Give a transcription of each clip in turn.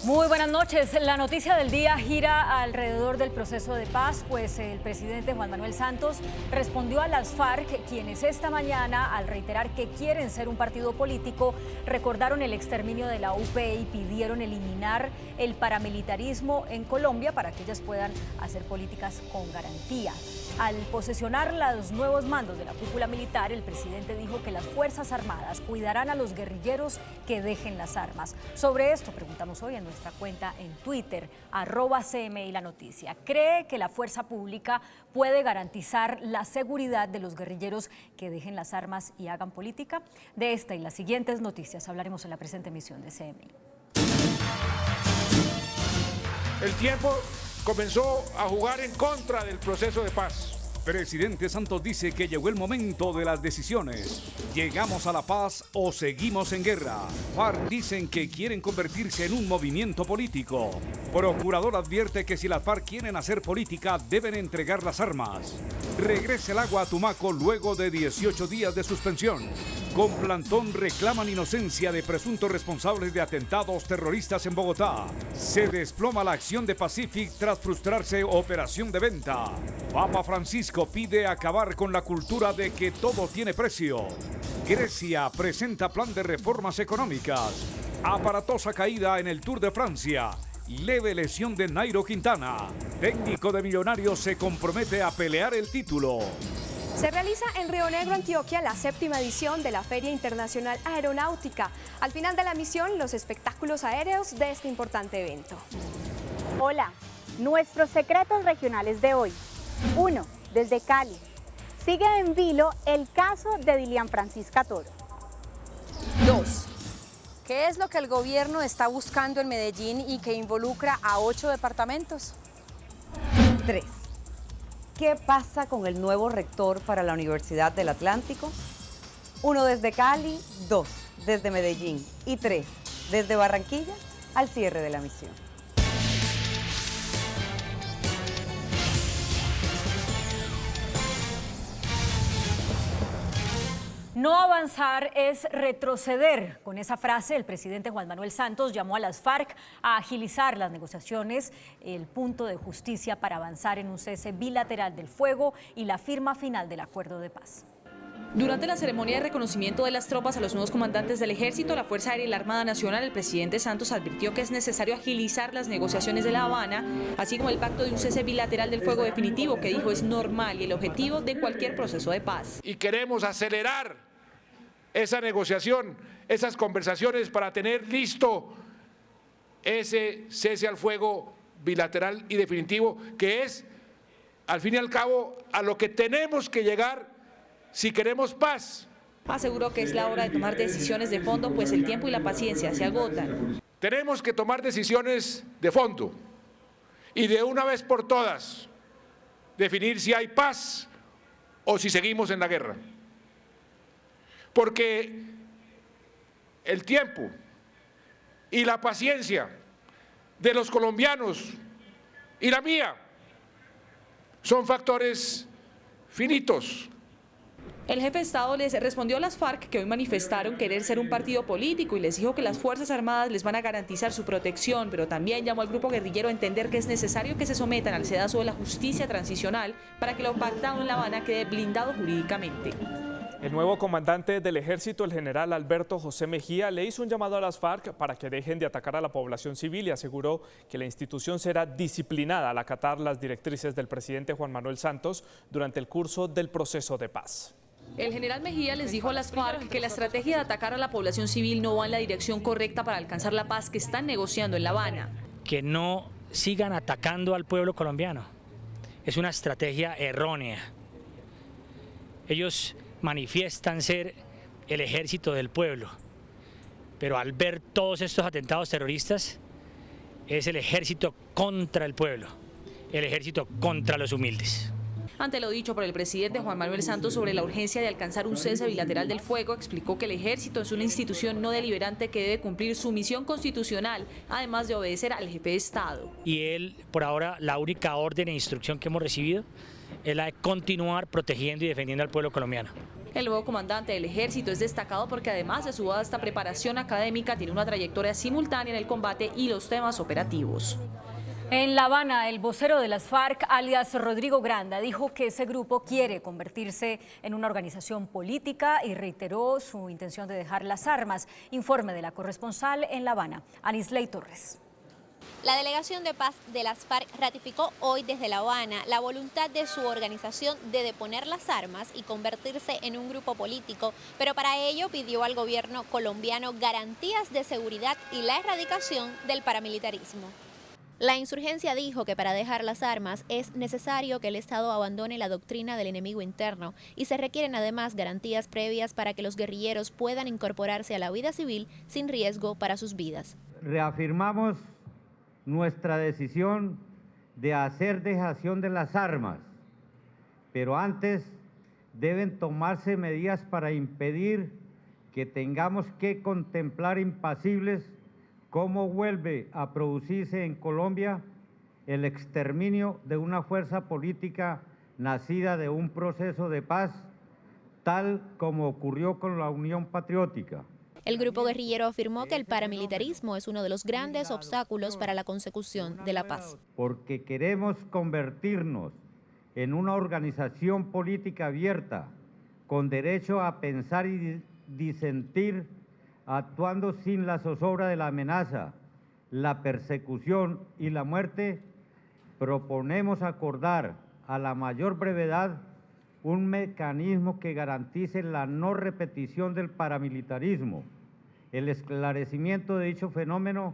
Muy buenas noches. La noticia del día gira alrededor del proceso de paz, pues el presidente Juan Manuel Santos respondió a las FARC, quienes esta mañana, al reiterar que quieren ser un partido político, recordaron el exterminio de la UP y pidieron eliminar el paramilitarismo en Colombia para que ellas puedan hacer políticas con garantía. Al posesionar los nuevos mandos de la cúpula militar, el presidente dijo que las Fuerzas Armadas cuidarán a los guerrilleros que dejen las armas. Sobre esto preguntamos hoy en nuestra cuenta en Twitter, @CMI La Noticia. ¿Cree que la fuerza pública puede garantizar la seguridad de los guerrilleros que dejen las armas y hagan política? De esta y las siguientes noticias hablaremos en la presente emisión de CMI. El tiempo comenzó a jugar en contra del proceso de paz. Presidente Santos dice que llegó el momento de las decisiones. ¿Llegamos a la paz o seguimos en guerra? FARC dicen que quieren convertirse en un movimiento político. Procurador advierte que si las FARC quieren hacer política, deben entregar las armas. Regrese el agua a Tumaco luego de 18 días de suspensión. Con plantón reclaman inocencia de presuntos responsables de atentados terroristas en Bogotá. Se desploma la acción de Pacific tras frustrarse operación de venta. Papa Francisco pide acabar con la cultura de que todo tiene precio. Grecia presenta plan de reformas económicas. Aparatosa caída en el Tour de Francia. Leve lesión de Nairo Quintana. Técnico de Millonarios se compromete a pelear el título. Se realiza en Río Negro, Antioquia, la 7ª edición de la Feria Internacional Aeronáutica. Al final de la misión, los espectáculos aéreos de este importante evento. Hola, nuestros secretos regionales de hoy. 1. Desde Cali. Sigue en vilo el caso de Dilian Francisca Toro. 2. ¿Qué es lo que el gobierno está buscando en Medellín y que involucra a 8 departamentos? 3. ¿Qué pasa con el nuevo rector para la Universidad del Atlántico? 1 desde Cali, 2 desde Medellín y 3 desde Barranquilla al cierre de la misión. No avanzar es retroceder. Con esa frase, el presidente Juan Manuel Santos llamó a las FARC a agilizar las negociaciones, el punto de justicia para avanzar en un cese bilateral del fuego y la firma final del acuerdo de paz. Durante la ceremonia de reconocimiento de las tropas a los nuevos comandantes del Ejército, la Fuerza Aérea y la Armada Nacional, el presidente Santos advirtió que es necesario agilizar las negociaciones de La Habana, así como el pacto de un cese bilateral del fuego definitivo, que dijo es normal y el objetivo de cualquier proceso de paz. Y queremos acelerar esa negociación, esas conversaciones para tener listo ese cese al fuego bilateral y definitivo, que es, al fin y al cabo, a lo que tenemos que llegar si queremos paz. Aseguró que es la hora de tomar decisiones de fondo, pues el tiempo y la paciencia se agotan. Tenemos que tomar decisiones de fondo y de una vez por todas definir si hay paz o si seguimos en la guerra. Porque el tiempo y la paciencia de los colombianos y la mía son factores finitos. El jefe de Estado les respondió a las FARC, que hoy manifestaron querer ser un partido político, y les dijo que las Fuerzas Armadas les van a garantizar su protección, pero también llamó al grupo guerrillero a entender que es necesario que se sometan al sedazo de la justicia transicional para que lo pactado en La Habana quede blindado jurídicamente. El nuevo comandante del Ejército, el general Alberto José Mejía, le hizo un llamado a las FARC para que dejen de atacar a la población civil y aseguró que la institución será disciplinada al acatar las directrices del presidente Juan Manuel Santos durante el curso del proceso de paz. El general Mejía les dijo a las FARC que la estrategia de atacar a la población civil no va en la dirección correcta para alcanzar la paz que están negociando en La Habana. Que no sigan atacando al pueblo colombiano. Es una estrategia errónea. Ellos manifiestan ser el ejército del pueblo, pero al ver todos estos atentados terroristas, es el ejército contra el pueblo, el ejército contra los humildes. Ante lo dicho por el presidente Juan Manuel Santos sobre la urgencia de alcanzar un cese bilateral del fuego, explicó que el ejército es una institución no deliberante que debe cumplir su misión constitucional, además de obedecer al jefe de Estado. Y él, por ahora, la única orden e instrucción que hemos recibido es la de continuar protegiendo y defendiendo al pueblo colombiano. El nuevo comandante del ejército es destacado porque además de su vasta preparación académica, tiene una trayectoria simultánea en el combate y los temas operativos. En La Habana, el vocero de las FARC, alias Rodrigo Granda, dijo que ese grupo quiere convertirse en una organización política y reiteró su intención de dejar las armas. Informe de la corresponsal en La Habana, Anisley Torres. La delegación de paz de las FARC ratificó hoy desde La Habana la voluntad de su organización de deponer las armas y convertirse en un grupo político, pero para ello pidió al gobierno colombiano garantías de seguridad y la erradicación del paramilitarismo. La insurgencia dijo que para dejar las armas es necesario que el Estado abandone la doctrina del enemigo interno y se requieren además garantías previas para que los guerrilleros puedan incorporarse a la vida civil sin riesgo para sus vidas. Reafirmamos nuestra decisión de hacer dejación de las armas, pero antes deben tomarse medidas para impedir que tengamos que contemplar impasibles cómo vuelve a producirse en Colombia el exterminio de una fuerza política nacida de un proceso de paz, tal como ocurrió con la Unión Patriótica. El grupo guerrillero afirmó que el paramilitarismo es uno de los grandes obstáculos para la consecución de la paz. Porque queremos convertirnos en una organización política abierta, con derecho a pensar y disentir, actuando sin la zozobra de la amenaza, la persecución y la muerte, proponemos acordar a la mayor brevedad un mecanismo que garantice la no repetición del paramilitarismo, el esclarecimiento de dicho fenómeno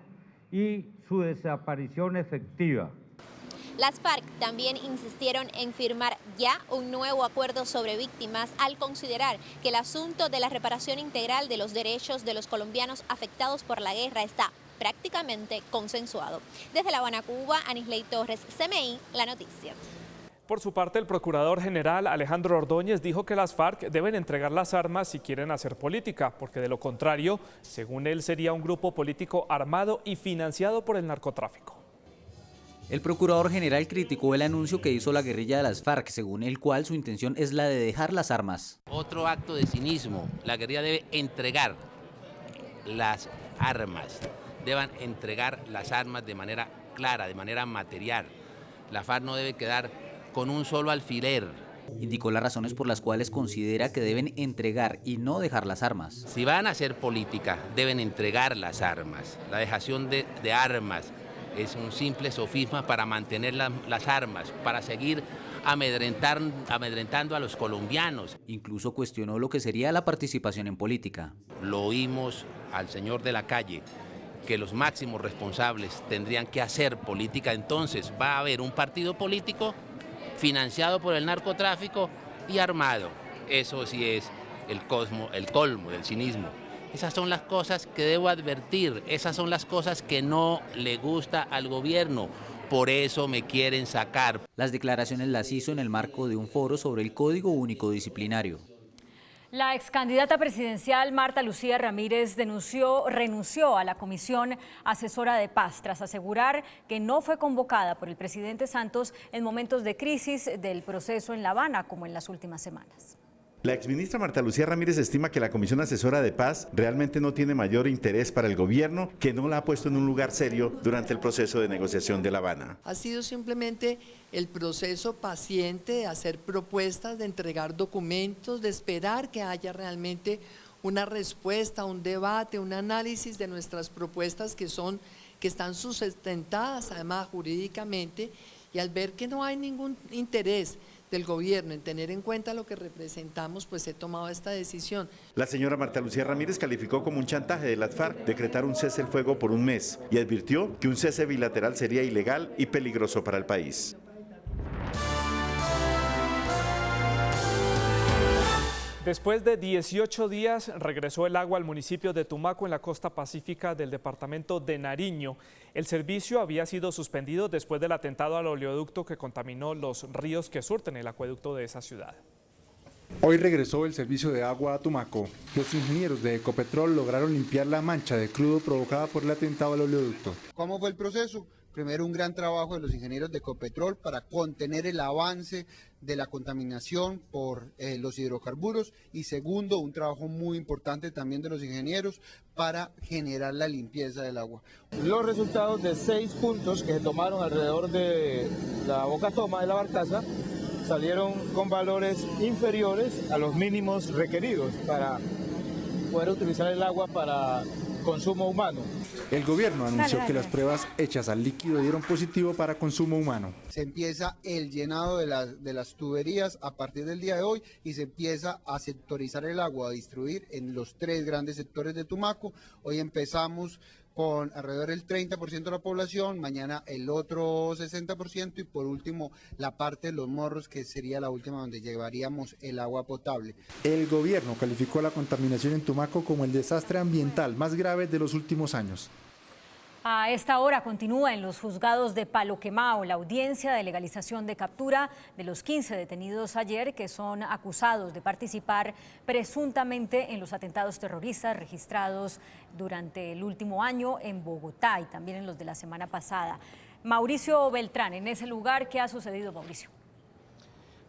y su desaparición efectiva. Las FARC también insistieron en firmar ya un nuevo acuerdo sobre víctimas al considerar que el asunto de la reparación integral de los derechos de los colombianos afectados por la guerra está prácticamente consensuado. Desde La Habana, Cuba, Anisley Torres, CMI, La Noticia. Por su parte, el procurador general Alejandro Ordóñez dijo que las FARC deben entregar las armas si quieren hacer política, porque de lo contrario, según él, sería un grupo político armado y financiado por el narcotráfico. El procurador general criticó el anuncio que hizo la guerrilla de las FARC, según el cual su intención es la de dejar las armas. Otro acto de cinismo, la guerrilla debe entregar las armas, deben entregar las armas de manera clara, de manera material. La FARC no debe quedar con un solo alfiler. Indicó las razones por las cuales considera que deben entregar y no dejar las armas. Si van a hacer política, deben entregar las armas. La dejación de armas es un simple sofisma para mantener las armas, para seguir amedrentando a los colombianos. Incluso cuestionó lo que sería la participación en política. Lo oímos al señor de la calle, que los máximos responsables tendrían que hacer política. Entonces va a haber un partido político financiado por el narcotráfico y armado. Eso sí es el colmo del cinismo. Esas son las cosas que debo advertir, esas son las cosas que no le gusta al gobierno, por eso me quieren sacar. Las declaraciones las hizo en el marco de un foro sobre el Código Único Disciplinario. La excandidata presidencial Marta Lucía Ramírez renunció a la Comisión Asesora de Paz tras asegurar que no fue convocada por el presidente Santos en momentos de crisis del proceso en La Habana, como en las últimas semanas. La exministra Marta Lucía Ramírez estima que la Comisión Asesora de Paz realmente no tiene mayor interés para el gobierno, que no la ha puesto en un lugar serio durante el proceso de negociación de La Habana. Ha sido simplemente el proceso paciente de hacer propuestas, de entregar documentos, de esperar que haya realmente una respuesta, un debate, un análisis de nuestras propuestas que están sustentadas además jurídicamente, y al ver que no hay ningún interés del gobierno en tener en cuenta lo que representamos, pues he tomado esta decisión. La señora Marta Lucía Ramírez calificó como un chantaje de las FARC decretar un cese el fuego por un mes y advirtió que un cese bilateral sería ilegal y peligroso para el país. Después de 18 días regresó el agua al municipio de Tumaco en la costa pacífica del departamento de Nariño. El servicio había sido suspendido después del atentado al oleoducto que contaminó los ríos que surten el acueducto de esa ciudad. Hoy regresó el servicio de agua a Tumaco. Los ingenieros de Ecopetrol lograron limpiar la mancha de crudo provocada por el atentado al oleoducto. ¿Cómo fue el proceso? Primero, un gran trabajo de los ingenieros de Ecopetrol para contener el avance de la contaminación por los hidrocarburos, y segundo, un trabajo muy importante también de los ingenieros para generar la limpieza del agua. Los resultados de 6 puntos que se tomaron alrededor de la boca toma de la barcaza salieron con valores inferiores a los mínimos requeridos para poder utilizar el agua para consumo humano. El gobierno anunció que las pruebas hechas al líquido dieron positivo para consumo humano. Se empieza el llenado de las tuberías a partir del día de hoy y se empieza a sectorizar el agua, a distribuir en los 3 grandes sectores de Tumaco. Hoy empezamos con alrededor del 30% de la población, mañana el otro 60% y por último la parte de Los Morros, que sería la última donde llevaríamos el agua potable. El gobierno calificó la contaminación en Tumaco como el desastre ambiental más grave de los últimos años. A esta hora continúa en los juzgados de Palo Quemao la audiencia de legalización de captura de los 15 detenidos ayer que son acusados de participar presuntamente en los atentados terroristas registrados durante el último año en Bogotá y también en los de la semana pasada. Mauricio Beltrán, en ese lugar, ¿qué ha sucedido, Mauricio?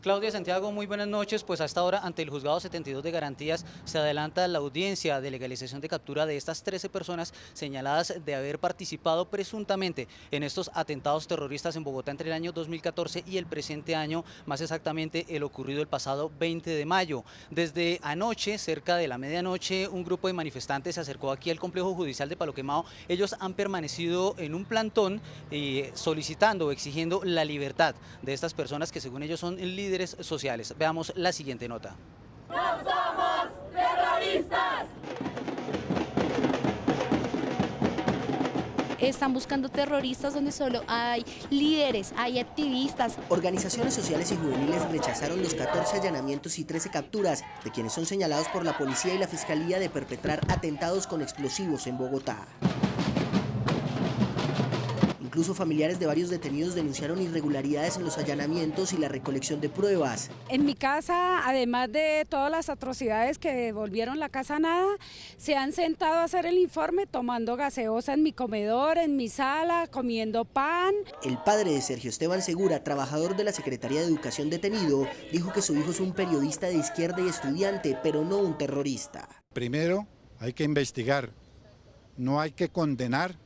Claudia, Santiago, muy buenas noches. Pues a esta hora, ante el Juzgado 72 de Garantías, se adelanta la audiencia de legalización de captura de estas 13 personas señaladas de haber participado presuntamente en estos atentados terroristas en Bogotá entre el año 2014 y el presente año, más exactamente el ocurrido el pasado 20 de mayo. Desde anoche, cerca de la medianoche, un grupo de manifestantes se acercó aquí al complejo judicial de Palo Quemao. Ellos han permanecido en un plantón solicitando o exigiendo la libertad de estas personas que según ellos son líderes sociales. Veamos la siguiente nota. ¡No somos terroristas! Están buscando terroristas donde solo hay líderes, hay activistas. Organizaciones sociales y juveniles rechazaron los 14 allanamientos y 13 capturas de quienes son señalados por la policía y la fiscalía de perpetrar atentados con explosivos en Bogotá. Incluso familiares de varios detenidos denunciaron irregularidades en los allanamientos y la recolección de pruebas. En mi casa, además de todas las atrocidades que volvieron la casa a nada, se han sentado a hacer el informe tomando gaseosa en mi comedor, en mi sala, comiendo pan. El padre de Sergio Esteban Segura, trabajador de la Secretaría de Educación detenido, dijo que su hijo es un periodista de izquierda y estudiante, pero no un terrorista. Primero hay que investigar, no hay que condenar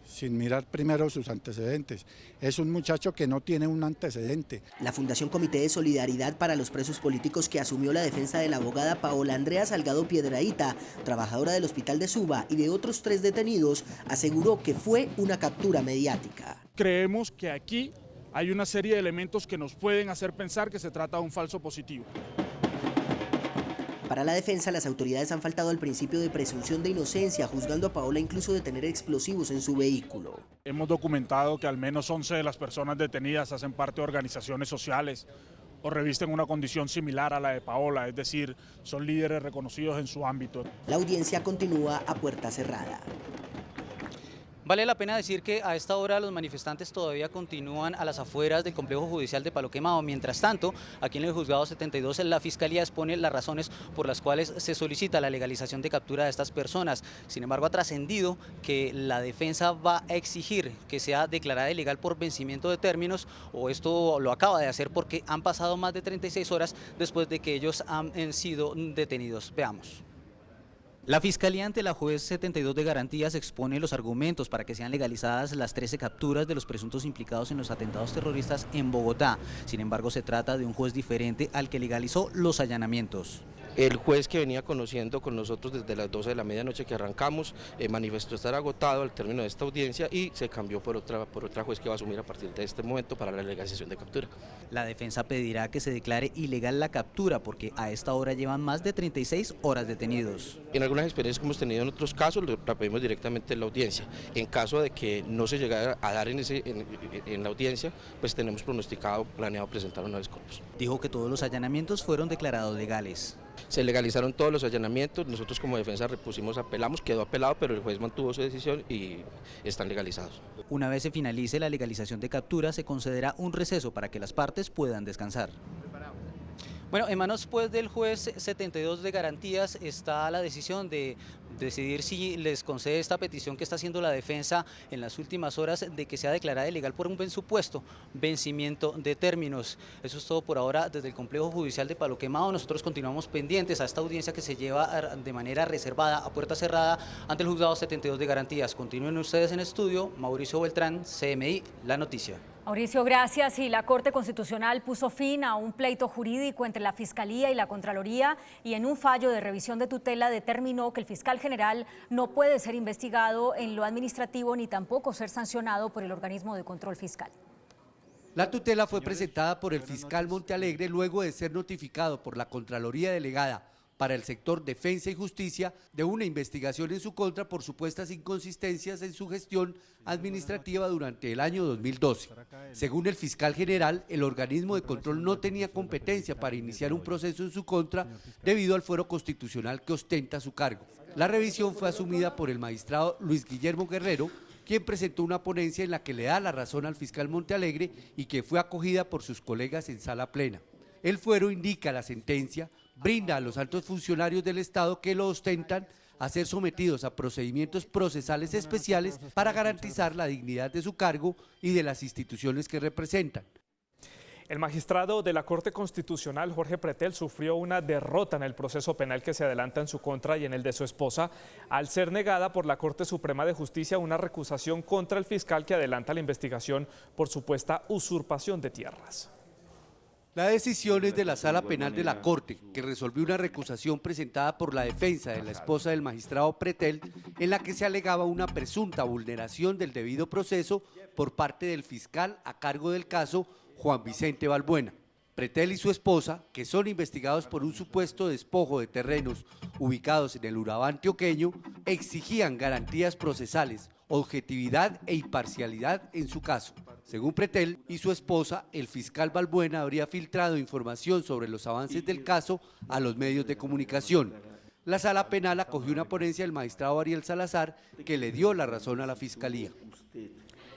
sin mirar primero sus antecedentes. Es un muchacho que no tiene un antecedente. La Fundación Comité de Solidaridad para los Presos Políticos, que asumió la defensa de la abogada Paola Andrea Salgado Piedrahita, trabajadora del Hospital de Suba, y de otros 3 detenidos, aseguró que fue una captura mediática. Creemos que aquí hay una serie de elementos que nos pueden hacer pensar que se trata de un falso positivo. Para la defensa, las autoridades han faltado al principio de presunción de inocencia, juzgando a Paola incluso de tener explosivos en su vehículo. Hemos documentado que al menos 11 de las personas detenidas hacen parte de organizaciones sociales o revisten una condición similar a la de Paola, es decir, son líderes reconocidos en su ámbito. La audiencia continúa a puerta cerrada. Vale la pena decir que a esta hora los manifestantes todavía continúan a las afueras del complejo judicial de Palo Quemao. Mientras tanto, aquí en el juzgado 72 la Fiscalía expone las razones por las cuales se solicita la legalización de captura de estas personas. Sin embargo, ha trascendido que la defensa va a exigir que sea declarada ilegal por vencimiento de términos, o esto lo acaba de hacer porque han pasado más de 36 horas después de que ellos han sido detenidos. Veamos. La Fiscalía ante la juez 72 de Garantías expone los argumentos para que sean legalizadas las 13 capturas de los presuntos implicados en los atentados terroristas en Bogotá. Sin embargo, se trata de un juez diferente al que legalizó los allanamientos. El juez que venía conociendo con nosotros desde las 12 de la medianoche que arrancamos manifestó estar agotado al término de esta audiencia y se cambió por otra juez que va a asumir a partir de este momento para la legalización de captura. La defensa pedirá que se declare ilegal la captura porque a esta hora llevan más de 36 horas detenidos. En algunas experiencias que hemos tenido en otros casos la pedimos directamente en la audiencia. En caso de que no se llegara a dar en la audiencia, pues tenemos planeado presentar una vez corpus. Dijo que todos los allanamientos fueron declarados legales. Se legalizaron todos los allanamientos, nosotros como defensa apelamos, quedó apelado, pero el juez mantuvo su decisión y están legalizados. Una vez se finalice la legalización de captura, se concederá un receso para que las partes puedan descansar. Bueno, en manos pues del juez 72 de garantías está la decisión de decidir si les concede esta petición que está haciendo la defensa en las últimas horas de que sea declarada ilegal por un supuesto vencimiento de términos. Eso es todo por ahora desde el Complejo Judicial de Palo Quemado. Nosotros continuamos pendientes a esta audiencia que se lleva de manera reservada, a puerta cerrada, ante el juzgado 72 de garantías. Continúen ustedes en estudio. Mauricio Beltrán, CMI, La Noticia. Mauricio, gracias. Y la Corte Constitucional puso fin a un pleito jurídico entre la Fiscalía y la Contraloría y en un fallo de revisión de tutela determinó que el fiscal general no puede ser investigado en lo administrativo ni tampoco ser sancionado por el organismo de control fiscal. La tutela fue presentada por el fiscal Montealegre luego de ser notificado por la Contraloría Delegada para el sector Defensa y Justicia de una investigación en su contra por supuestas inconsistencias en su gestión administrativa durante el año 2012. Según el fiscal general, el organismo de control no tenía competencia para iniciar un proceso en su contra debido al fuero constitucional que ostenta su cargo. La revisión fue asumida por el magistrado Luis Guillermo Guerrero, quien presentó una ponencia en la que le da la razón al fiscal Montealegre y que fue acogida por sus colegas en sala plena. El fuero indica la sentencia, brinda a los altos funcionarios del Estado que lo ostentan a ser sometidos a procedimientos procesales especiales para garantizar la dignidad de su cargo y de las instituciones que representan. El magistrado de la Corte Constitucional, Jorge Pretel, sufrió una derrota en el proceso penal que se adelanta en su contra y en el de su esposa, al ser negada por la Corte Suprema de Justicia una recusación contra el fiscal que adelanta la investigación por supuesta usurpación de tierras. La decisión es de la Sala Penal de la Corte, que resolvió una recusación presentada por la defensa de la esposa del magistrado Pretel, en la que se alegaba una presunta vulneración del debido proceso por parte del fiscal a cargo del caso, Juan Vicente Balbuena. Pretel y su esposa, que son investigados por un supuesto despojo de terrenos ubicados en el Urabá antioqueño, exigían garantías procesales, objetividad e imparcialidad en su caso. Según Pretel y su esposa, el fiscal Balbuena habría filtrado información sobre los avances del caso a los medios de comunicación. La sala penal acogió una ponencia del magistrado Ariel Salazar que le dio la razón a la fiscalía.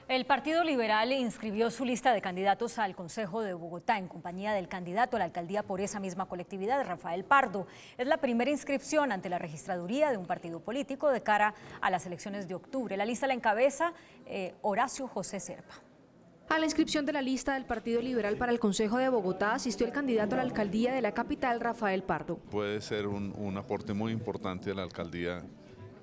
El Partido Liberal inscribió su lista de candidatos al Consejo de Bogotá en compañía del candidato a la alcaldía por esa misma colectividad, Rafael Pardo. Es la primera inscripción ante la registraduría de un partido político de cara a las elecciones de octubre. La lista la encabeza Horacio José Serpa. A la inscripción de la lista del Partido Liberal para el Consejo de Bogotá asistió el candidato a la alcaldía de la capital, Rafael Pardo. Puede ser un aporte muy importante a la alcaldía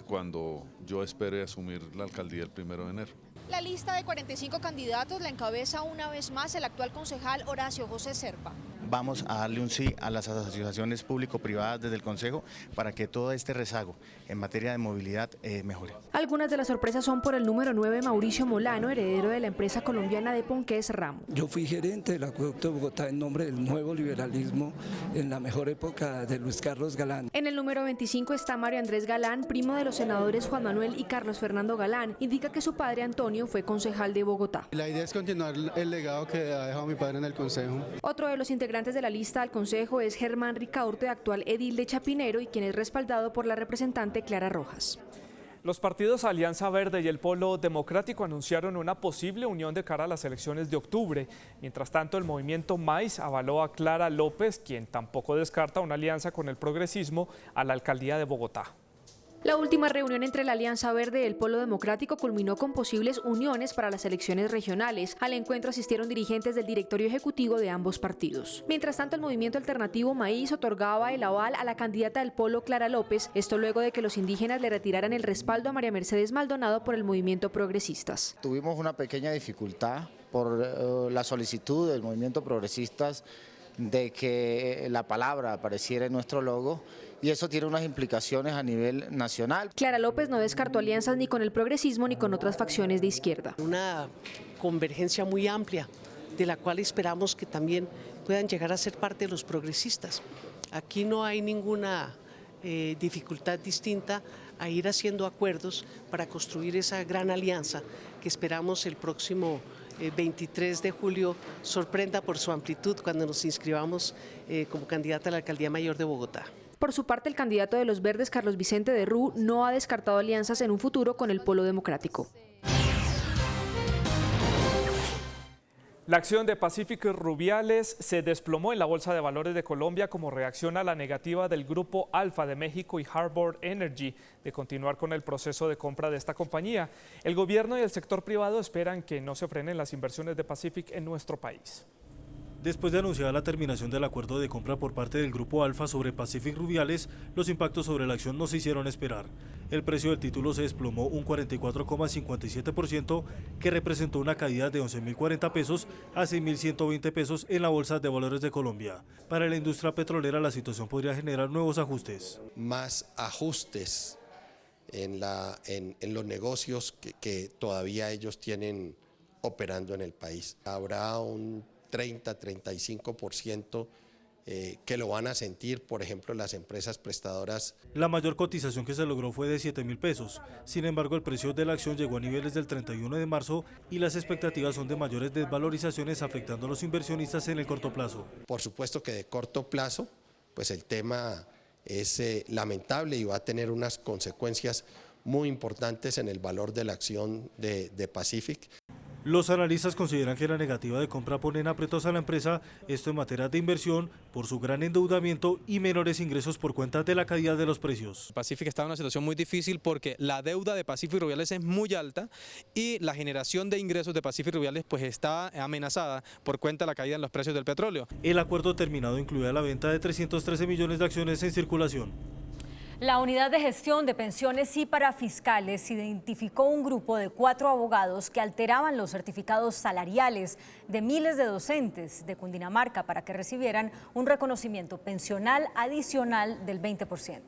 cuando yo espere asumir la alcaldía el 1 de enero. La lista de 45 candidatos la encabeza una vez más el actual concejal Horacio José Serpa. Vamos a darle un sí a las asociaciones público-privadas desde el Consejo para que todo este rezago en materia de movilidad mejore. Algunas de las sorpresas son por el número 9, Mauricio Molano, heredero de la empresa colombiana de Ponqués Ramo. Yo fui gerente del Acueducto de Bogotá en nombre del nuevo liberalismo en la mejor época de Luis Carlos Galán. En el número 25 está Mario Andrés Galán, primo de los senadores Juan Manuel y Carlos Fernando Galán. Indica que su padre Antonio fue concejal de Bogotá. La idea es continuar el legado que ha dejado mi padre en el Consejo. Otro de los integrantes de la lista al Consejo es Germán Ricaurte, actual edil de Chapinero y quien es respaldado por la representante Clara Rojas. Los partidos Alianza Verde y el Polo Democrático anunciaron una posible unión de cara a las elecciones de octubre. Mientras tanto, el movimiento MAIS avaló a Clara López, quien tampoco descarta una alianza con el progresismo a la alcaldía de Bogotá. La última reunión entre la Alianza Verde y el Polo Democrático culminó con posibles uniones para las elecciones regionales. Al encuentro asistieron dirigentes del directorio ejecutivo de ambos partidos. Mientras tanto, el movimiento alternativo MAIS otorgaba el aval a la candidata del Polo, Clara López, esto luego de que los indígenas le retiraran el respaldo a María Mercedes Maldonado por el movimiento Progresistas. Tuvimos una pequeña dificultad por la solicitud del movimiento Progresistas de que la palabra apareciera en nuestro logo, y eso tiene unas implicaciones a nivel nacional. Clara López no descartó alianzas ni con el progresismo ni con otras facciones de izquierda. Una convergencia muy amplia, de la cual esperamos que también puedan llegar a ser parte de los progresistas. Aquí no hay ninguna dificultad distinta a ir haciendo acuerdos para construir esa gran alianza que esperamos el próximo 23 de julio sorprenda por su amplitud cuando nos inscribamos como candidata a la Alcaldía Mayor de Bogotá. Por su parte, el candidato de los Verdes, Carlos Vicente de Rú, no ha descartado alianzas en un futuro con el Polo Democrático. La acción de Pacific Rubiales se desplomó en la Bolsa de Valores de Colombia como reacción a la negativa del Grupo Alfa de México y Harbor Energy de continuar con el proceso de compra de esta compañía. El gobierno y el sector privado esperan que no se frenen las inversiones de Pacific en nuestro país. Después de anunciar la terminación del acuerdo de compra por parte del Grupo Alfa sobre Pacific Rubiales, los impactos sobre la acción no se hicieron esperar. El precio del título se desplomó un 44,57%, que representó una caída de 11.040 pesos a 6.120 pesos en la Bolsa de Valores de Colombia. Para la industria petrolera, la situación podría generar nuevos ajustes. Más ajustes en los negocios que todavía ellos tienen operando en el país. Habrá un 30-35% que lo van a sentir, por ejemplo, las empresas prestadoras. La mayor cotización que se logró fue de 7.000 pesos. Sin embargo, el precio de la acción llegó a niveles del 31 de marzo y las expectativas son de mayores desvalorizaciones afectando a los inversionistas en el corto plazo. Por supuesto que de corto plazo, pues el tema es lamentable y va a tener unas consecuencias muy importantes en el valor de la acción de Pacific. Los analistas consideran que la negativa de compra pone en aprietos a la empresa, esto en materia de inversión, por su gran endeudamiento y menores ingresos por cuenta de la caída de los precios. Pacific está en una situación muy difícil porque la deuda de Pacific Rubiales es muy alta y la generación de ingresos de Pacific Rubiales pues está amenazada por cuenta de la caída en los precios del petróleo. El acuerdo terminado incluía la venta de 313 millones de acciones en circulación. La Unidad de Gestión de Pensiones y Parafiscales identificó un grupo de 4 abogados que alteraban los certificados salariales de miles de docentes de Cundinamarca para que recibieran un reconocimiento pensional adicional del 20%.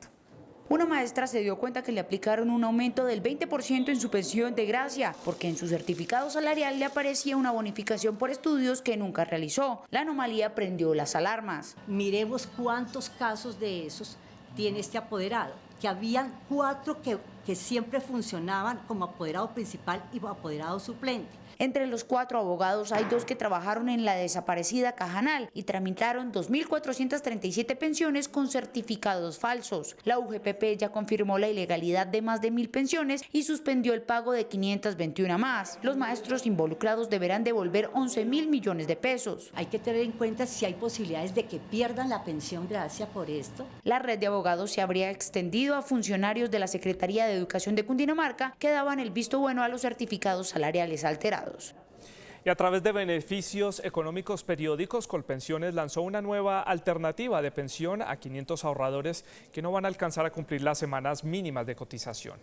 Una maestra se dio cuenta que le aplicaron un aumento del 20% en su pensión de gracia, porque en su certificado salarial le aparecía una bonificación por estudios que nunca realizó. La anomalía prendió las alarmas. Miremos cuántos casos de esos tiene este apoderado, que habían 4 que siempre funcionaban como apoderado principal y apoderado suplente. Entre los 4 abogados hay 2 que trabajaron en la desaparecida Cajanal y tramitaron 2.437 pensiones con certificados falsos. La UGPP ya confirmó la ilegalidad de más de 1.000 pensiones y suspendió el pago de 521 más. Los maestros involucrados deberán devolver 11.000 millones de pesos. Hay que tener en cuenta si hay posibilidades de que pierdan la pensión gracias por esto. La red de abogados se habría extendido a funcionarios de la Secretaría de Educación de Cundinamarca que daban el visto bueno a los certificados salariales alterados. Y a través de beneficios económicos periódicos, Colpensiones lanzó una nueva alternativa de pensión a 500 ahorradores que no van a alcanzar a cumplir las semanas mínimas de cotización.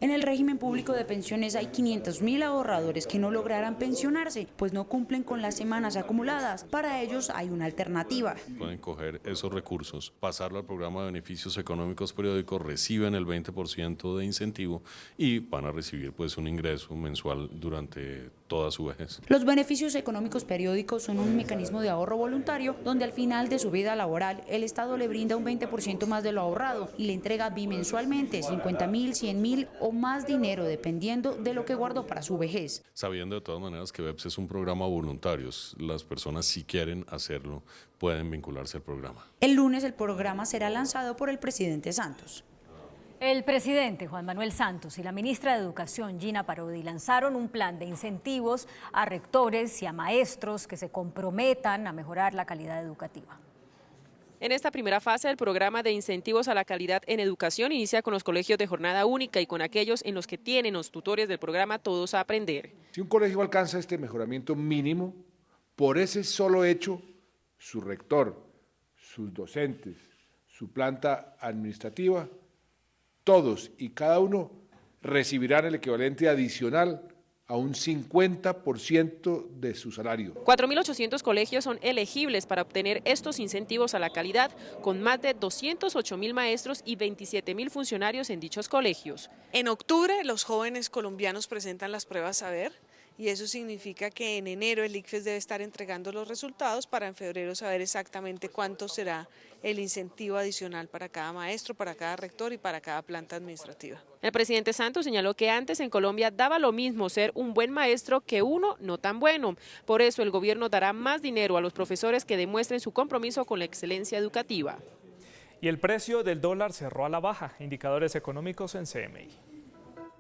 En el régimen público de pensiones hay 500.000 ahorradores que no lograrán pensionarse, pues no cumplen con las semanas acumuladas. Para ellos hay una alternativa. Pueden coger esos recursos, pasarlo al programa de beneficios económicos periódicos, reciben el 20% de incentivo y van a recibir pues un ingreso mensual durante toda su vejez. Los beneficios económicos periódicos son un mecanismo de ahorro voluntario donde al final de su vida laboral el Estado le brinda un 20% más de lo ahorrado y le entrega bimensualmente 50.000, 100.000 o más dinero dependiendo de lo que guardó para su vejez. Sabiendo de todas maneras que BEPS es un programa voluntario, las personas si quieren hacerlo pueden vincularse al programa. El lunes el programa será lanzado por el presidente Santos. El presidente Juan Manuel Santos y la ministra de Educación Gina Parodi lanzaron un plan de incentivos a rectores y a maestros que se comprometan a mejorar la calidad educativa. En esta primera fase, el programa de incentivos a la calidad en educación inicia con los colegios de jornada única y con aquellos en los que tienen los tutores del programa Todos a Aprender. Si un colegio alcanza este mejoramiento mínimo, por ese solo hecho, su rector, sus docentes, su planta administrativa, todos y cada uno recibirán el equivalente adicional a un 50% de su salario. 4.800 colegios son elegibles para obtener estos incentivos a la calidad, con más de 208.000 maestros y 27.000 funcionarios en dichos colegios. En octubre los jóvenes colombianos presentan las pruebas Saber y eso significa que en enero el ICFES debe estar entregando los resultados para en febrero saber exactamente cuánto será el incentivo adicional para cada maestro, para cada rector y para cada planta administrativa. El presidente Santos señaló que antes en Colombia daba lo mismo ser un buen maestro que uno no tan bueno. Por eso el gobierno dará más dinero a los profesores que demuestren su compromiso con la excelencia educativa. Y el precio del dólar cerró a la baja, indicadores económicos en CMI.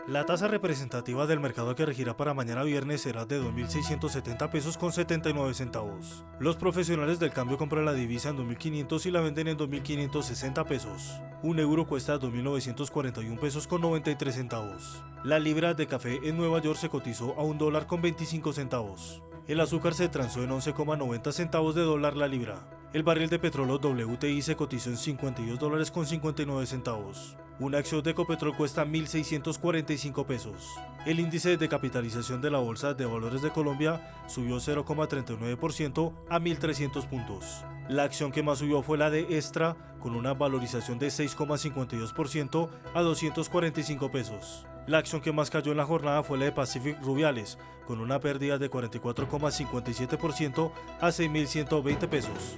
La tasa representativa del mercado que regirá para mañana viernes será de 2.670 pesos con 79 centavos. Los profesionales del cambio compran la divisa en 2.500 y la venden en 2.560 pesos. Un euro cuesta 2.941 pesos con 93 centavos. La libra de café en Nueva York se cotizó a $1 con 25 centavos. El azúcar se transó en 11,90 centavos de dólar la libra. El barril de petróleo WTI se cotizó en $52 con 59 centavos. Una acción de Ecopetrol cuesta 1.645 pesos. El índice de capitalización de la Bolsa de Valores de Colombia subió 0,39% a 1.300 puntos. La acción que más subió fue la de Extra, con una valorización de 6,52% a 245 pesos. La acción que más cayó en la jornada fue la de Pacific Rubiales, con una pérdida de 44,57% a 6.120 pesos.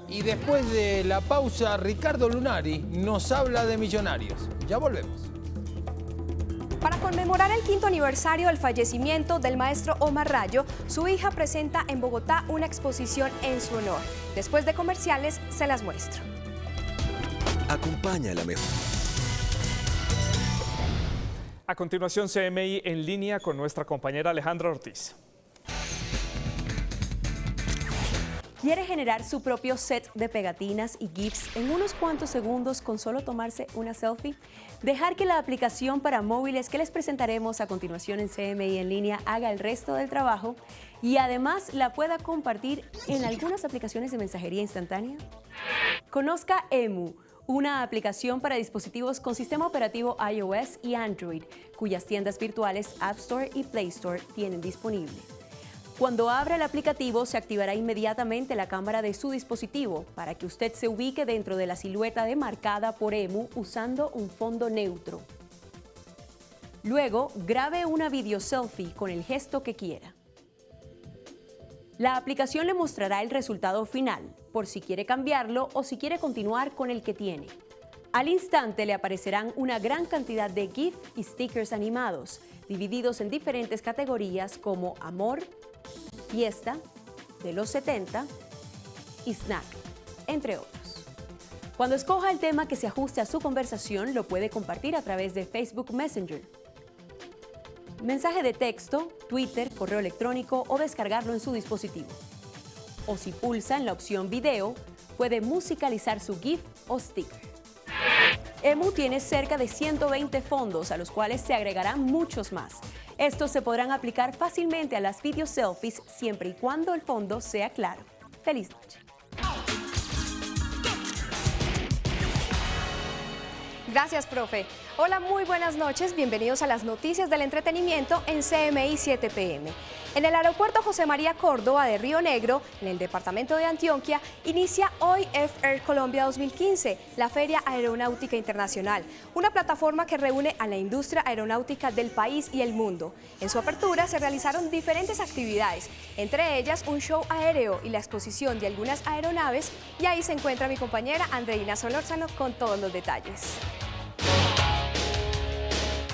Y después de la pausa, Ricardo Lunari nos habla de Millonarios. Ya volvemos. Para conmemorar el 5º aniversario del fallecimiento del maestro Omar Rayo, su hija presenta en Bogotá una exposición en su honor. Después de comerciales, se las muestro. Acompáñala mejor. A continuación, CMI en línea con nuestra compañera Alejandra Ortiz. ¿Quiere generar su propio set de pegatinas y GIFs en unos cuantos segundos con solo tomarse una selfie? Dejar que la aplicación para móviles que les presentaremos a continuación en CMI en línea haga el resto del trabajo y además la pueda compartir en algunas aplicaciones de mensajería instantánea. Conozca Emu, una aplicación para dispositivos con sistema operativo iOS y Android, cuyas tiendas virtuales App Store y Play Store tienen disponible. Cuando abra el aplicativo, se activará inmediatamente la cámara de su dispositivo para que usted se ubique dentro de la silueta demarcada por Emu usando un fondo neutro. Luego, grabe una video selfie con el gesto que quiera. La aplicación le mostrará el resultado final, por si quiere cambiarlo o si quiere continuar con el que tiene. Al instante le aparecerán una gran cantidad de GIF y stickers animados, divididos en diferentes categorías como amor, fiesta, de los 70 y snack, entre otros. Cuando escoja el tema que se ajuste a su conversación, lo puede compartir a través de Facebook Messenger, mensaje de texto, Twitter, correo electrónico o descargarlo en su dispositivo. O si pulsa en la opción video, puede musicalizar su GIF o sticker. Emu tiene cerca de 120 fondos, a los cuales se agregarán muchos más. Estos se podrán aplicar fácilmente a las video selfies siempre y cuando el fondo sea claro. ¡Feliz noche! Gracias, profe. Hola, muy buenas noches. Bienvenidos a las noticias del entretenimiento en CMI 7 PM. En el aeropuerto José María Córdoba de Río Negro, en el departamento de Antioquia, inicia hoy F-Air Colombia 2015, la Feria Aeronáutica Internacional, una plataforma que reúne a la industria aeronáutica del país y el mundo. En su apertura se realizaron diferentes actividades, entre ellas un show aéreo y la exposición de algunas aeronaves, y ahí se encuentra mi compañera Andreina Solórzano con todos los detalles.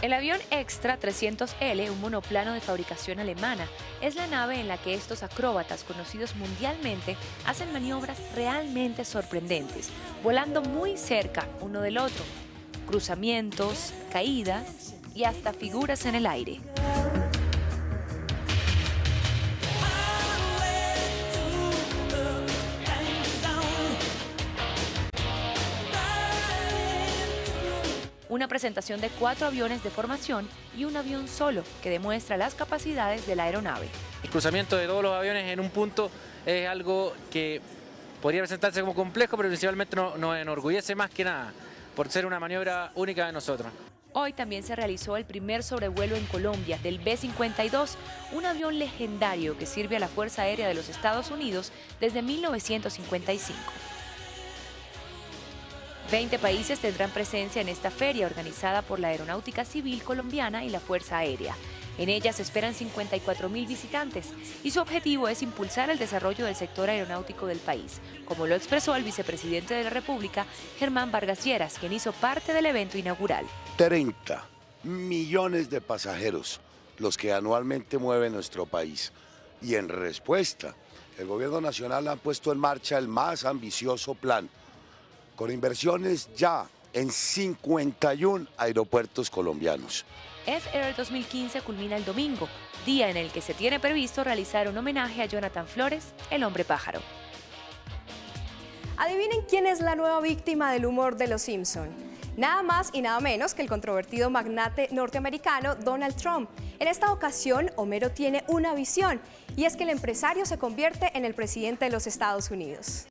El avión Extra 300L, un monoplano de fabricación alemana, es la nave en la que estos acróbatas conocidos mundialmente hacen maniobras realmente sorprendentes, volando muy cerca uno del otro, cruzamientos, caídas y hasta figuras en el aire. Una presentación de 4 aviones de formación y un avión solo que demuestra las capacidades de la aeronave. El cruzamiento de todos los aviones en un punto es algo que podría presentarse como complejo, pero principalmente nos enorgullece más que nada por ser una maniobra única de nosotros. Hoy también se realizó el primer sobrevuelo en Colombia del B-52, un avión legendario que sirve a la Fuerza Aérea de los Estados Unidos desde 1955. 20 países tendrán presencia en esta feria organizada por la Aeronáutica Civil Colombiana y la Fuerza Aérea. En ella se esperan 54.000 visitantes y su objetivo es impulsar el desarrollo del sector aeronáutico del país, como lo expresó el vicepresidente de la República, Germán Vargas Lleras, quien hizo parte del evento inaugural. 30 millones de pasajeros los que anualmente mueve nuestro país. Y en respuesta, el Gobierno Nacional ha puesto en marcha el más ambicioso plan, con inversiones ya en 51 aeropuertos colombianos. F-Air 2015 culmina el domingo, día en el que se tiene previsto realizar un homenaje a Jonathan Flores, el hombre pájaro. Adivinen quién es la nueva víctima del humor de Los Simpson. Nada más y nada menos que el controvertido magnate norteamericano Donald Trump. En esta ocasión, Homero tiene una visión, y es que el empresario se convierte en el presidente de los Estados Unidos.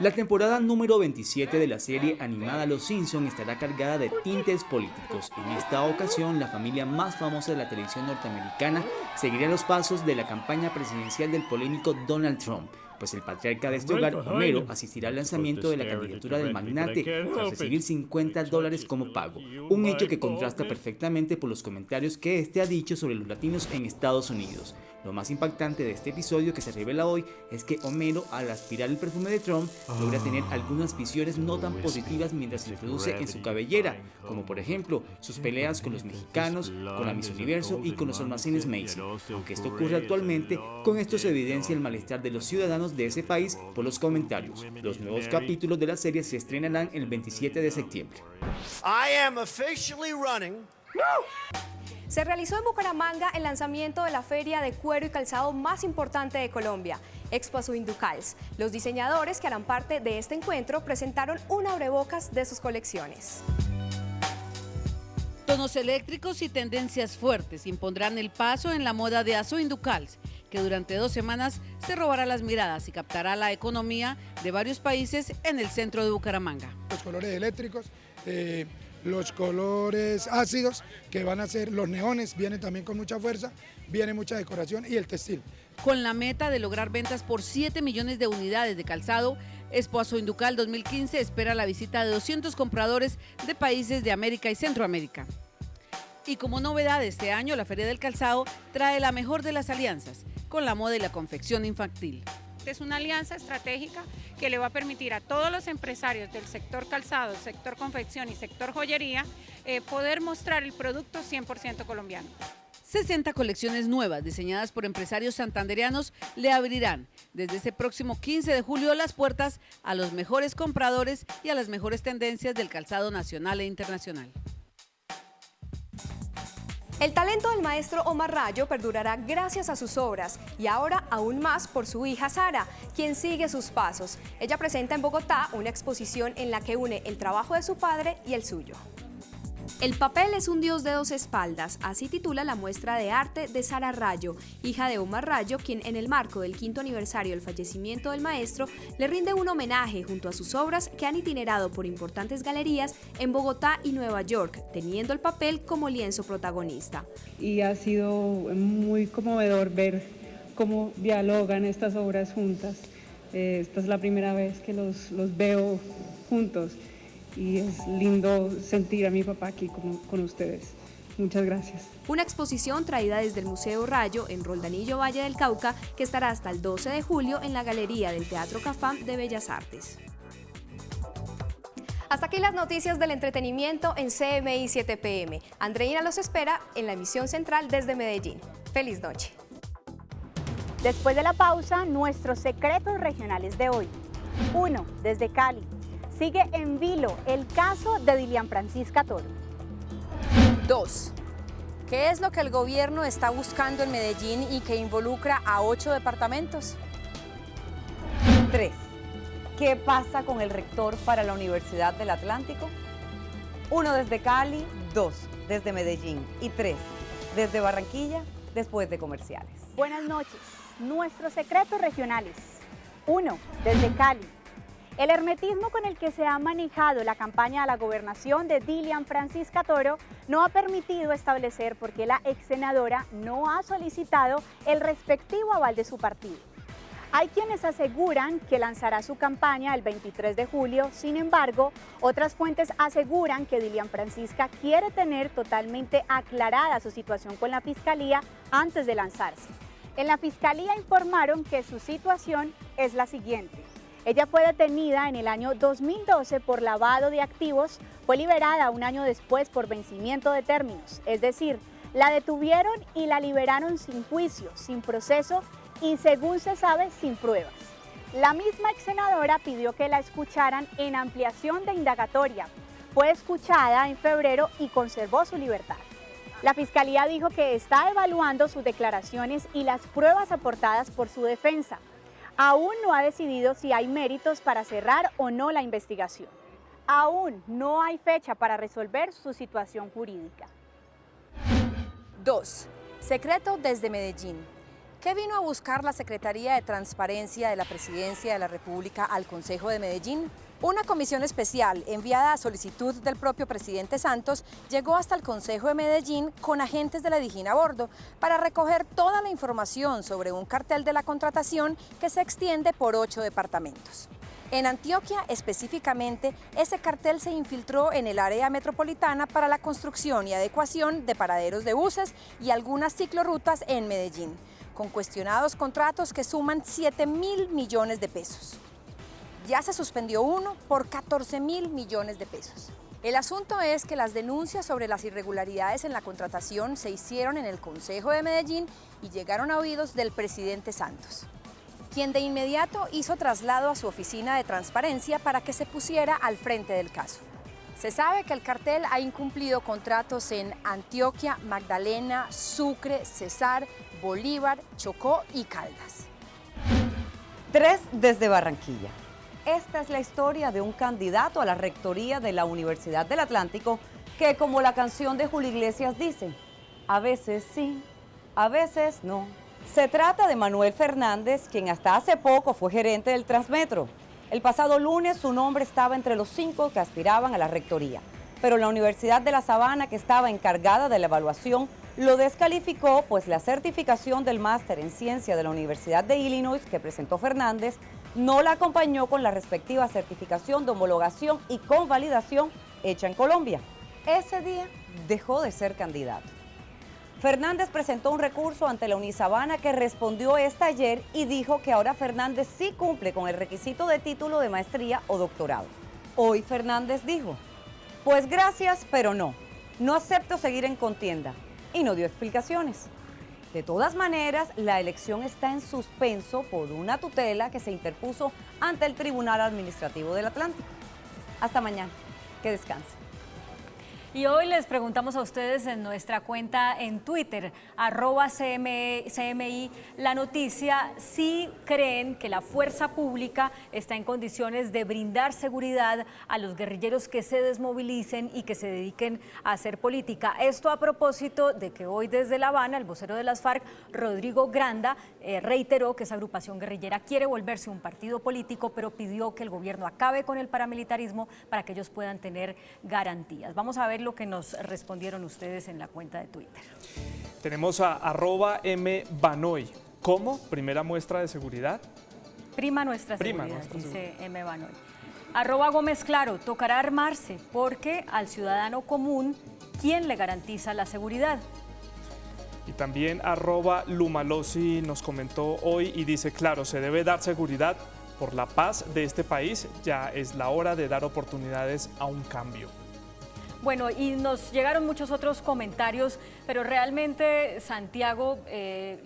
La temporada número 27 de la serie animada Los Simpson estará cargada de tintes políticos. En esta ocasión, la familia más famosa de la televisión norteamericana seguirá los pasos de la campaña presidencial del polémico Donald Trump, pues el patriarca de este hogar, Homero, asistirá al lanzamiento de la candidatura del magnate tras recibir $50 como pago, un hecho que contrasta perfectamente por los comentarios que este ha dicho sobre los latinos en Estados Unidos. Lo más impactante de este episodio que se revela hoy es que Homero, al aspirar el perfume de Trump, logra tener algunas visiones no tan positivas mientras se introduce en su cabellera, como por ejemplo sus peleas con los mexicanos, con la Miss Universo y con los almacenes Macy. Aunque esto ocurre actualmente, con esto se evidencia el malestar de los ciudadanos de ese país por los comentarios. Los nuevos capítulos de la serie se estrenarán el 27 de septiembre. Se realizó en Bucaramanga el lanzamiento de la feria de cuero y calzado más importante de Colombia, Expo Asoinducals. Los diseñadores que harán parte de este encuentro presentaron un abrebocas de sus colecciones. Tonos eléctricos y tendencias fuertes impondrán el paso en la moda de Asoinducals, que durante 2 semanas se robará las miradas y captará la economía de varios países en el centro de Bucaramanga. Los colores eléctricos, los colores ácidos, que van a ser los neones, vienen también con mucha fuerza, viene mucha decoración, y el textil. Con la meta de lograr ventas por 7 millones de unidades de calzado, Expo Asoinducal 2015 espera la visita de 200 compradores de países de América y Centroamérica. Y como novedad este año, la Feria del Calzado trae la mejor de las alianzas con la moda y la confección infantil. Es una alianza estratégica que le va a permitir a todos los empresarios del sector calzado, sector confección y sector joyería poder mostrar el producto 100% colombiano. 60 colecciones nuevas diseñadas por empresarios santandereanos le abrirán desde este próximo 15 de julio las puertas a los mejores compradores y a las mejores tendencias del calzado nacional e internacional. El talento del maestro Omar Rayo perdurará gracias a sus obras y ahora aún más por su hija Sara, quien sigue sus pasos. Ella presenta en Bogotá una exposición en la que une el trabajo de su padre y el suyo. El papel es un dios de 2 espaldas, así titula la muestra de arte de Sara Rayo, hija de Omar Rayo, quien en el marco del 5º aniversario del fallecimiento del maestro le rinde un homenaje junto a sus obras que han itinerado por importantes galerías en Bogotá y Nueva York, teniendo el papel como lienzo protagonista. Y ha sido muy conmovedor ver cómo dialogan estas obras juntas. Esta es la primera vez que los veo juntos. Y es lindo sentir a mi papá aquí con ustedes. Muchas gracias. Una exposición traída desde el Museo Rayo en Roldanillo, Valle del Cauca, que estará hasta el 12 de julio en la Galería del Teatro Cafam de Bellas Artes. Hasta aquí las noticias del entretenimiento en CMI 7 PM. Andreina los espera en la emisión central desde Medellín. ¡Feliz noche! Después de la pausa, nuestros secretos regionales de hoy. 1. Desde Cali. Sigue en vilo el caso de Dilian Francisca Toro. 2. ¿Qué es lo que el gobierno está buscando en Medellín y que involucra a 8 departamentos? 3. ¿Qué pasa con el rector para la Universidad del Atlántico? 1 desde Cali, 2 desde Medellín y 3 desde Barranquilla después de comerciales. Buenas noches. Nuestros secretos regionales. 1 desde Cali. El hermetismo con el que se ha manejado la campaña a la gobernación de Dilian Francisca Toro no ha permitido establecer por qué la ex senadora no ha solicitado el respectivo aval de su partido. Hay quienes aseguran que lanzará su campaña el 23 de julio, sin embargo, otras fuentes aseguran que Dilian Francisca quiere tener totalmente aclarada su situación con la Fiscalía antes de lanzarse. En la Fiscalía informaron que su situación es la siguiente. Ella fue detenida en el año 2012 por lavado de activos, fue liberada un año después por vencimiento de términos, es decir, la detuvieron y la liberaron sin juicio, sin proceso y, según se sabe, sin pruebas. La misma ex senadora pidió que la escucharan en ampliación de indagatoria, fue escuchada en febrero y conservó su libertad. La Fiscalía dijo que está evaluando sus declaraciones y las pruebas aportadas por su defensa. Aún no ha decidido si hay méritos para cerrar o no la investigación. Aún no hay fecha para resolver su situación jurídica. 2. Secreto desde Medellín. ¿Qué vino a buscar la Secretaría de Transparencia de la Presidencia de la República al Consejo de Medellín? Una comisión especial enviada a solicitud del propio presidente Santos llegó hasta el Consejo de Medellín con agentes de la DIJÍN a bordo para recoger toda la información sobre un cartel de la contratación que se extiende por 8 departamentos. En Antioquia, específicamente, ese cartel se infiltró en el área metropolitana para la construcción y adecuación de paraderos de buses y algunas ciclorrutas en Medellín, con cuestionados contratos que suman 7.000 millones de pesos. Ya se suspendió uno por 14.000 millones de pesos. El asunto es que las denuncias sobre las irregularidades en la contratación se hicieron en el Consejo de Medellín y llegaron a oídos del presidente Santos, quien de inmediato hizo traslado a su oficina de transparencia para que se pusiera al frente del caso. Se sabe que el cartel ha incumplido contratos en Antioquia, Magdalena, Sucre, Cesar, Bolívar, Chocó y Caldas. 3 desde Barranquilla. Esta es la historia de un candidato a la rectoría de la Universidad del Atlántico que, como la canción de Julio Iglesias dice, a veces sí, a veces no. Se trata de Manuel Fernández, quien hasta hace poco fue gerente del Transmetro. El pasado lunes su nombre estaba entre los 5 que aspiraban a la rectoría, pero la Universidad de La Sabana, que estaba encargada de la evaluación, lo descalificó, pues la certificación del máster en ciencia de la Universidad de Illinois que presentó Fernández no la acompañó con la respectiva certificación de homologación y convalidación hecha en Colombia. Ese día dejó de ser candidato. Fernández presentó un recurso ante la Unisabana que respondió ayer y dijo que ahora Fernández sí cumple con el requisito de título de maestría o doctorado. Hoy Fernández dijo, pues gracias, pero no acepto seguir en contienda, y no dio explicaciones. De todas maneras, la elección está en suspenso por una tutela que se interpuso ante el Tribunal Administrativo del Atlántico. Hasta mañana. Que descanse. Y hoy les preguntamos a ustedes en nuestra cuenta en Twitter, @CMI La Noticia, si creen que la fuerza pública está en condiciones de brindar seguridad a los guerrilleros que se desmovilicen y que se dediquen a hacer política. Esto a propósito de que hoy desde La Habana, el vocero de las FARC, Rodrigo Granda, reiteró que esa agrupación guerrillera quiere volverse un partido político, pero pidió que el gobierno acabe con el paramilitarismo para que ellos puedan tener garantías. Vamos a ver lo que nos respondieron ustedes en la cuenta de Twitter. Tenemos a @mbanoy. ¿Cómo? ¿Primera muestra de seguridad? Prima nuestra seguridad, dice M. Banoy. @Gómez Claro, tocará armarse porque al ciudadano común, ¿quién le garantiza la seguridad? Y también @Lumalosi nos comentó hoy y dice, claro, se debe dar seguridad por la paz de este país, ya es la hora de dar oportunidades a un cambio. Bueno, y nos llegaron muchos otros comentarios, pero realmente, Santiago,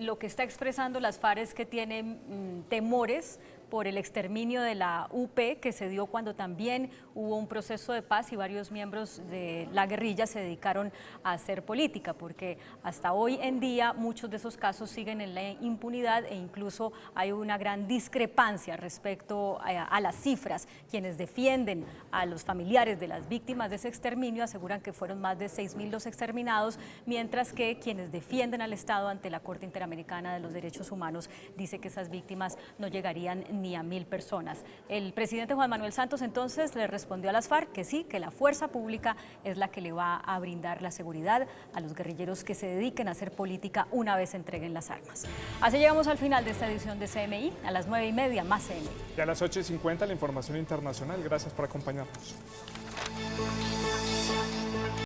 lo que está expresando las FARC es que tienen temores por el exterminio de la UP que se dio cuando también hubo un proceso de paz y varios miembros de la guerrilla se dedicaron a hacer política, porque hasta hoy en día muchos de esos casos siguen en la impunidad e incluso hay una gran discrepancia respecto a las cifras. Quienes defienden a los familiares de las víctimas de ese exterminio aseguran que fueron más de 6.000 los exterminados, mientras que quienes defienden al Estado ante la Corte Interamericana de los Derechos Humanos dice que esas víctimas no llegarían ni a 1.000 personas. El presidente Juan Manuel Santos entonces le respondió a las FARC que sí, que la fuerza pública es la que le va a brindar la seguridad a los guerrilleros que se dediquen a hacer política una vez entreguen las armas. Así llegamos al final de esta edición de CMI. A las 9:30 más CMI. Y a las 8:50 la información internacional. Gracias por acompañarnos.